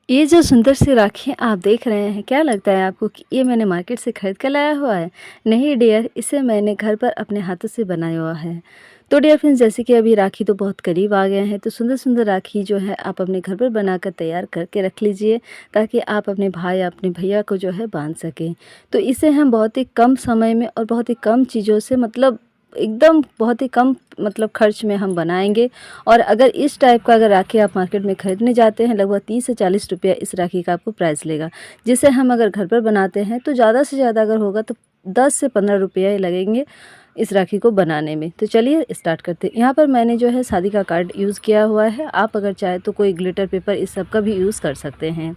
ये जो सुंदर सी राखी आप देख रहे हैं, क्या लगता है आपको कि ये मैंने मार्केट से खरीद कर लाया हुआ है? नहीं डियर, इसे मैंने घर पर अपने हाथों से बनाया हुआ है। तो डियर फ्रेंड्स, जैसे कि अभी राखी तो बहुत करीब आ गए हैं, तो सुंदर-सुंदर राखी जो है आप अपने घर पर बनाकर तैयार करके रख लीजिए, ताकि आप अपने भाई या अपने भैया को जो है बाँध सकें। तो इसे हम बहुत ही कम समय में और बहुत ही कम चीज़ों से मतलब एकदम बहुत ही कम मतलब खर्च में हम बनाएँगे। और अगर इस टाइप का अगर राखी आप मार्केट में खरीदने जाते हैं, लगभग 30 से 40 रुपया इस राखी का आपको प्राइस लेगा। जिसे हम अगर घर पर बनाते हैं तो ज़्यादा से ज़्यादा अगर होगा तो 10 से 15 रुपया ही लगेंगे इस राखी को बनाने में। तो चलिए स्टार्ट करते हैं। यहाँ पर मैंने जो है शादी का कार्ड यूज़ किया हुआ है। आप अगर चाहे तो कोई ग्लिटर पेपर इस सब का भी यूज़ कर सकते हैं।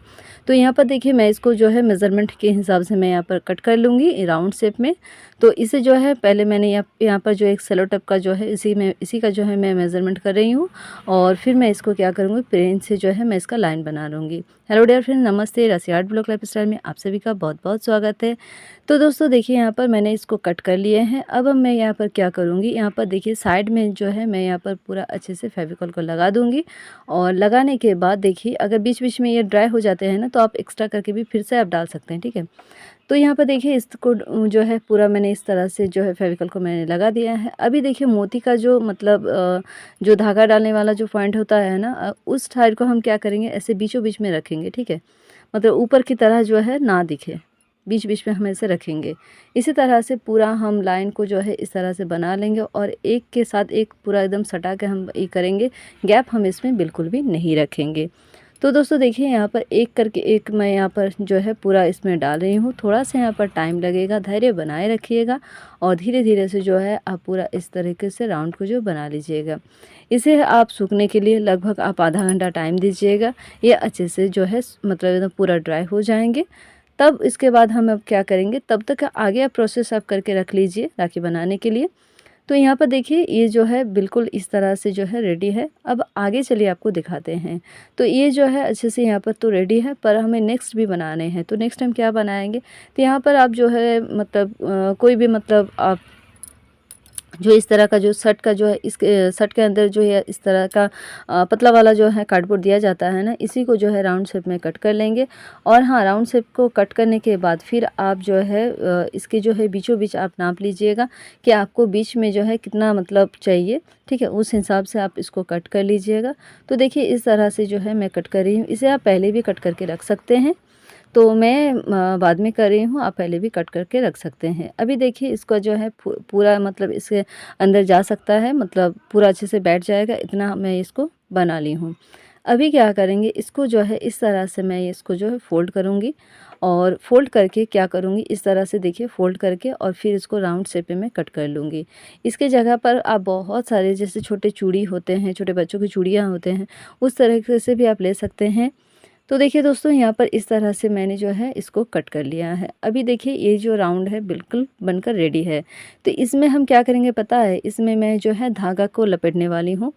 तो यहाँ पर देखिए, मैं इसको जो है मेज़रमेंट के हिसाब से मैं यहाँ पर कट कर लूँगी राउंड शेप में। तो इसे जो है पहले मैंने यहाँ पर जो एक सेलो टेप का जो है इसी का जो है मैं मेज़रमेंट कर रही हूँ। और फिर मैं इसको क्या करूँगी, पेन से जो है मैं इसका लाइन बना लूँगी। हेलो डियर फ्रेंड, नमस्ते। रसिया आर्ट ब्लॉग लाइफस्टाइल में आप सभी का बहुत-बहुत स्वागत है। तो दोस्तों देखिए, यहाँ पर मैंने इसको कट कर लिए हैं। अब मैं यहाँ पर क्या करूँगी, यहाँ पर देखिए साइड में जो है मैं यहाँ पर पूरा अच्छे से फेविकॉल को लगा दूँगी। और लगाने के बाद देखिए, अगर बीच-बीच में ये ड्राई हो जाते हैं ना, तो आप एक्स्ट्रा करके भी फिर से आप डाल सकते हैं, ठीक है। तो यहाँ पर देखिए इसको जो है पूरा मैंने इस तरह से जो है फेविकॉल को मैंने लगा दिया है। अभी देखिए मोती का जो मतलब जो धागा डालने वाला जो पॉइंट होता है ना, उस साइड को हम क्या करेंगे, ऐसे बीचों बीच में रखेंगे, ठीक है। मतलब ऊपर की तरह जो है ना दिखे, बीच बीच में हम ऐसे रखेंगे। इसी तरह से पूरा हम लाइन को जो है इस तरह से बना लेंगे और एक के साथ एक पूरा एकदम सटा के हम ये करेंगे। गैप हम इसमें बिल्कुल भी नहीं रखेंगे। तो दोस्तों देखिए, यहाँ पर एक करके एक मैं यहाँ पर जो है पूरा इसमें डाल रही हूँ। थोड़ा सा यहाँ पर टाइम लगेगा, धैर्य बनाए रखिएगा और धीरे धीरे से जो है आप पूरा इस तरीके से राउंड को जो बना लीजिएगा। इसे आप सूखने के लिए लगभग आप आधा घंटा टाइम दीजिएगा। ये अच्छे से जो है मतलब एकदम पूरा ड्राई हो जाएंगे। तब इसके बाद हम अब क्या करेंगे, तब तक आगे आप प्रोसेस आप करके रख लीजिए राखी बनाने के लिए। तो यहाँ पर देखिए ये जो है बिल्कुल इस तरह से जो है रेडी है। अब आगे चलिए आपको दिखाते हैं। तो ये जो है अच्छे से यहाँ पर तो रेडी है, पर हमें नेक्स्ट भी बनाने हैं। तो नेक्स्ट हम क्या बनाएंगे, तो यहाँ पर आप जो है मतलब कोई भी मतलब आप जो इस तरह का जो शर्ट का जो है, इस शर्ट के अंदर जो है इस तरह का पतला वाला जो है कार्डबोर्ड दिया जाता है ना, इसी को जो है राउंड शेप में कट कर लेंगे। और हाँ, राउंड शेप को कट करने के बाद फिर आप जो है इसके जो है बीचों बीच आप नाप लीजिएगा कि आपको बीच में जो है कितना मतलब चाहिए, ठीक है। उस हिसाब से आप इसको कट कर लीजिएगा। तो देखिए इस तरह से जो है मैं कट कर रही हूँ। इसे आप पहले भी कट करके रख सकते हैं, तो मैं बाद में कर रही हूँ, आप पहले भी कट करके रख सकते हैं। अभी देखिए इसका जो है पूरा मतलब इसके अंदर जा सकता है, मतलब पूरा अच्छे से बैठ जाएगा, इतना मैं इसको बना ली हूँ। अभी क्या करेंगे, इसको जो है इस तरह से मैं इसको जो है फ़ोल्ड करूँगी। और फ़ोल्ड करके क्या करूँगी, इस तरह से देखिए फ़ोल्ड करके और फिर इसको राउंड शेप में कट कर लूँगी। इसके जगह पर आप बहुत सारे जैसे छोटे चूड़ी होते हैं, छोटे बच्चों की चूड़ियाँ होते हैं, उस तरीके से भी आप ले सकते हैं। तो देखिए दोस्तों, यहाँ पर इस तरह से मैंने जो है इसको कट कर लिया है। अभी देखिए ये जो राउंड है बिल्कुल बनकर रेडी है। तो इसमें हम क्या करेंगे पता है, इसमें मैं जो है धागा को लपेटने वाली हूँ।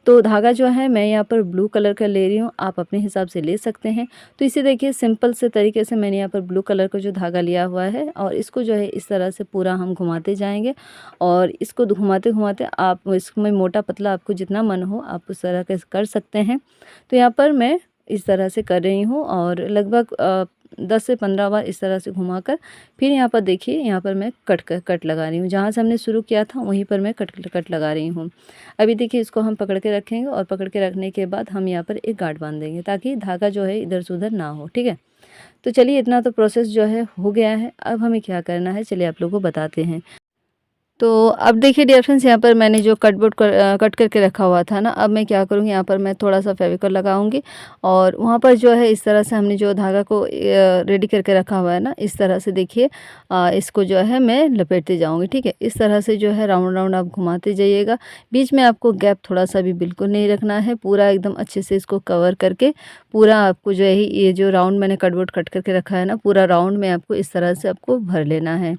तो धागा जो है मैं यहाँ पर ब्लू कलर का ले रही हूँ, आप अपने हिसाब से ले सकते हैं। तो इसे देखिए सिंपल से तरीके से मैंने यहाँ पर ब्लू कलर का जो धागा लिया हुआ है और इसको जो है इस तरह से पूरा हम घुमाते जाएंगे। और इसको घुमाते घुमाते आप इसमें मोटा पतला आपको जितना मन हो आप उस तरह का कर सकते हैं। तो यहाँ पर मैं इस तरह से कर रही हूँ और लगभग 10 से 15 बार इस तरह से घुमाकर फिर यहाँ पर देखिए, यहाँ पर मैं कट लगा रही हूँ। जहाँ से हमने शुरू किया था वहीं पर मैं कट लगा रही हूँ। अभी देखिए इसको हम पकड़ के रखेंगे और पकड़ के रखने के बाद हम यहाँ पर एक गांठ बांध देंगे ताकि धागा जो है इधर से उधर ना हो, ठीक है। तो चलिए इतना तो प्रोसेस जो है हो गया है। अब हमें क्या करना है, चलिए आप लोगों को बताते हैं। तो अब देखिए डियर फ्रेंड्स, यहाँ पर मैंने जो कट करके रखा हुआ था ना, अब मैं क्या करूँगी, यहाँ पर मैं थोड़ा सा फेविकॉल लगाऊंगी और वहाँ पर जो है इस तरह से हमने जो धागा को रेडी करके रखा हुआ है ना, इस तरह से देखिए इसको जो है मैं लपेटते जाऊंगी, ठीक है। इस तरह से जो है राउंड राउंड आप घुमाते जाइएगा। बीच में आपको गैप थोड़ा सा भी बिल्कुल नहीं रखना है, पूरा एकदम अच्छे से इसको कवर करके पूरा आपको जो है ये जो राउंड मैंने कट करके रखा है ना, पूरा राउंड में आपको इस तरह से आपको भर लेना है।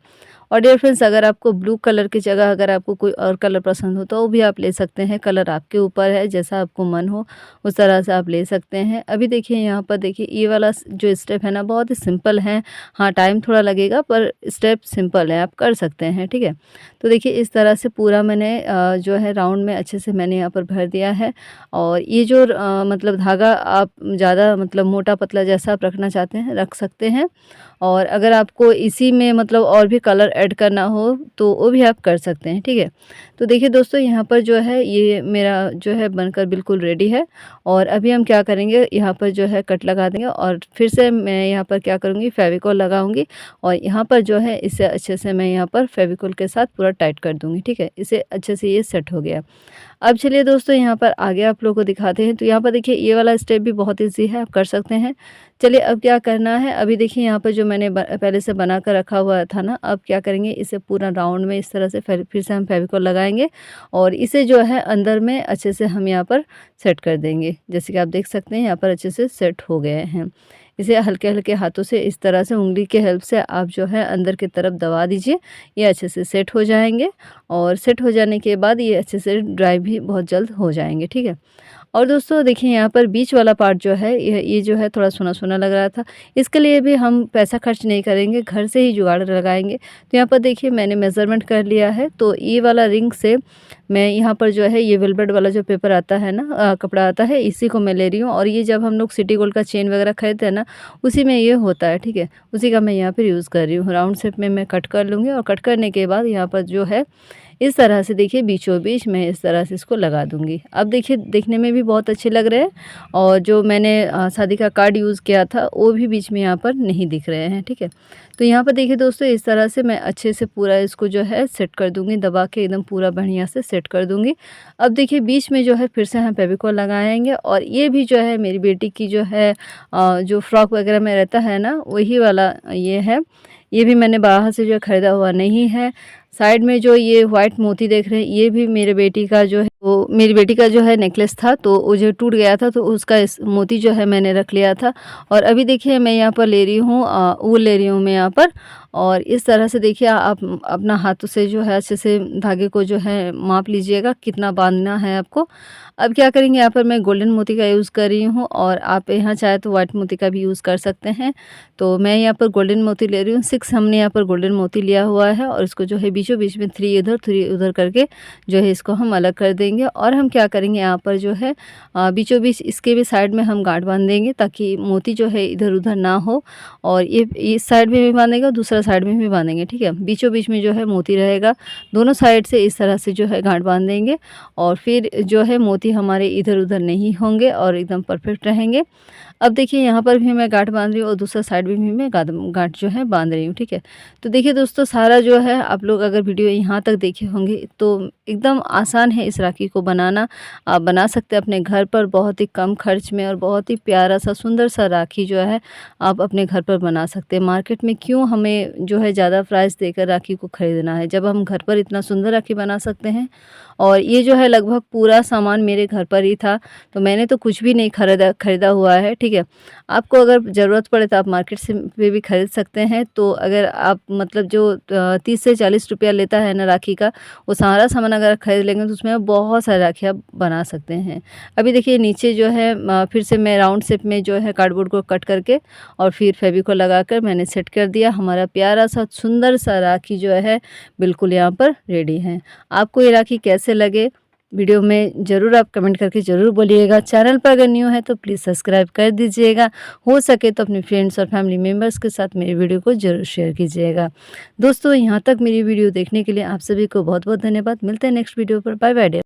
और डियर फ्रेंड्स, अगर आपको ब्लू कलर की जगह अगर आपको कोई और कलर पसंद हो तो वो भी आप ले सकते हैं। कलर आपके ऊपर है, जैसा आपको मन हो उस तरह से आप ले सकते हैं। अभी देखिए यहाँ पर देखिए ये वाला जो स्टेप है ना बहुत ही सिंपल है। हाँ, टाइम थोड़ा लगेगा पर स्टेप सिंपल है, आप कर सकते हैं, ठीक है। तो देखिए इस तरह से पूरा मैंने जो है राउंड में अच्छे से मैंने यहाँ पर भर दिया है। और ये जो मतलब धागा आप ज़्यादा मतलब मोटा पतला जैसा आप रखना चाहते हैं रख सकते हैं। और अगर आपको इसी में मतलब और भी कलर ऐड करना हो तो वो भी आप कर सकते हैं, ठीक है। तो देखिए दोस्तों, यहाँ पर जो है ये मेरा जो है बनकर बिल्कुल रेडी है। और अभी हम क्या करेंगे, यहाँ पर जो है कट लगा देंगे और फिर से मैं यहाँ पर क्या करूँगी, फेविकोल लगाऊंगी। और यहाँ पर जो है इसे अच्छे से मैं यहाँ पर फेविकोल के साथ पूरा टाइट कर दूँगी, ठीक है। इसे अच्छे से ये सेट हो गया। अब चलिए दोस्तों, यहाँ पर आगे आप लोगों को दिखाते हैं। तो यहाँ पर देखिए ये वाला स्टेप भी बहुत ईजी है, आप कर सकते हैं। चलिए अब क्या करना है, अभी देखिए यहाँ पर जो मैंने पहले से बना कर रखा हुआ था ना, अब क्या करेंगे, इसे पूरा राउंड में इस तरह से फिर से हम फेविकोल लगाएंगे। और इसे जो है अंदर में अच्छे से हम यहाँ पर सेट कर देंगे। जैसे कि आप देख सकते हैं यहाँ पर अच्छे से सेट हो गए हैं। इसे हल्के हल्के हाथों से इस तरह से उंगली के हेल्प से आप जो है अंदर की तरफ दबा दीजिए। ये अच्छे से सेट हो जाएंगे। और सेट हो जाने के बाद ये अच्छे से ड्राई भी बहुत जल्द हो जाएंगे, ठीक है। और दोस्तों देखिए यहाँ पर बीच वाला पार्ट जो है ये जो है थोड़ा सोना सोना लग रहा था। इसके लिए भी हम पैसा खर्च नहीं करेंगे, घर से ही जुगाड़ लगाएंगे। तो यहाँ पर देखिए मैंने मेज़रमेंट कर लिया है। तो ये वाला रिंग से मैं यहाँ पर जो है ये वेलवेट वाला जो पेपर आता है ना, कपड़ा आता है, इसी को मैं ले रही हूँ। और ये जब हम लोग सिटी गोल्ड का चेन वगैरह खरीदते हैं ना, उसी में ये होता है, ठीक है। उसी का मैं यहाँ पर यूज़ कर रही हूँ। राउंड शेप में मैं कट कर लूँगी और कट करने के बाद यहाँ पर जो है इस तरह से देखिए बीचों बीच मैं इस तरह से इसको लगा दूंगी। अब देखिए देखने में भी बहुत अच्छे लग रहे हैं। और जो मैंने शादी का कार्ड यूज़ किया था वो भी बीच में यहाँ पर नहीं दिख रहे हैं, ठीक है। तो यहाँ पर देखिए दोस्तों, इस तरह से मैं अच्छे से पूरा इसको जो है सेट कर दूंगी, दबा के एकदम पूरा बढ़िया से सेट कर दूंगी। अब देखिए बीच में जो है फिर से हम फेविकोल लगाएंगे। और ये भी जो है मेरी बेटी की जो है जो फ्रॉक वगैरह में रहता है ना, वही वाला ये है। ये भी मैंने बाहर से जो ख़रीदा हुआ नहीं है। साइड में जो ये वाइट मोती देख रहे हैं, ये भी मेरे बेटी का जो है वो मेरी बेटी का जो है नेकलेस था, तो वो जो टूट गया था तो उसका इस मोती जो है मैंने रख लिया था। और अभी देखिए मैं यहाँ पर ले रही हूँ ऊल ले रही हूँ मैं यहाँ पर। और इस तरह से देखिए आप अपना हाथों से जो है अच्छे से धागे को जो है माप लीजिएगा कितना बांधना है आपको। अब क्या करेंगे, यहाँ पर मैं गोल्डन मोती का यूज़ कर रही हूँ और आप यहाँ चाहे तो वाइट मोती का भी यूज़ कर सकते हैं। तो मैं यहाँ पर गोल्डन मोती ले रही हूँ। 6 हमने यहाँ पर गोल्डन मोती लिया हुआ है। और इसको जो है बीचों बीच में 3 इधर 3 उधर करके जो है इसको हम अलग कर देंगे। और हम क्या करेंगे, यहाँ पर जो है बीचों बीच इसके भी साइड में हम गांठ बांध देंगे ताकि मोती जो है इधर उधर ना हो। और ये इस साइड में भी बांधेंगे और दूसरा साइड में भी बांधेंगे, ठीक है। बीचों बीच में जो है मोती रहेगा, दोनों साइड से इस तरह से जो है गांठ बांध देंगे। और फिर जो है मोती हमारे इधर उधर नहीं होंगे और एकदम परफेक्ट रहेंगे। अब देखिए यहाँ पर भी मैं गांठ बांध रही हूँ और दूसरा साइड में भी मैं गांठ जो है बांध रही हूँ, ठीक है। तो देखिए दोस्तों, सारा जो है आप लोग अगर वीडियो यहाँ तक देखे होंगे तो एकदम आसान है इस राखी को बनाना। आप बना सकते हैं अपने घर पर बहुत ही कम खर्च में और बहुत ही प्यारा सा सुंदर सा राखी जो है आप अपने घर पर बना सकते हैं। मार्केट में क्यों हमें जो है ज़्यादा प्राइस देकर राखी को ख़रीदना है, जब हम घर पर इतना सुंदर राखी बना सकते हैं। और ये जो है लगभग पूरा सामान मेरे घर पर ही था, तो मैंने तो कुछ भी नहीं खरीदा हुआ है, ठीक है। आपको अगर ज़रूरत पड़े तो आप मार्केट से भी खरीद सकते हैं। तो अगर आप मतलब जो 30 से 40 रुपया लेता है ना राखी का, वो सारा सामान अगर खरीद लेंगे तो उसमें आप बहुत सारी राखी आप बना सकते हैं। अभी देखिए नीचे जो है फिर से मैं राउंड शेप में जो है कार्डबोर्ड को कट करके और फिर फेविकोल लगाकर मैंने सेट कर दिया। हमारा प्यारा सा सुंदर सा राखी जो है बिल्कुल यहाँ पर रेडी है। आपको ये राखी कैसे लगे वीडियो में ज़रूर आप कमेंट करके ज़रूर बोलिएगा। चैनल पर अगर न्यू है तो प्लीज़ सब्सक्राइब कर दीजिएगा। हो सके तो अपने फ्रेंड्स और फैमिली मेम्बर्स के साथ मेरी वीडियो को ज़रूर शेयर कीजिएगा। दोस्तों, यहाँ तक मेरी वीडियो देखने के लिए आप सभी को बहुत बहुत धन्यवाद। मिलते हैं नेक्स्ट वीडियो पर। Bye bye.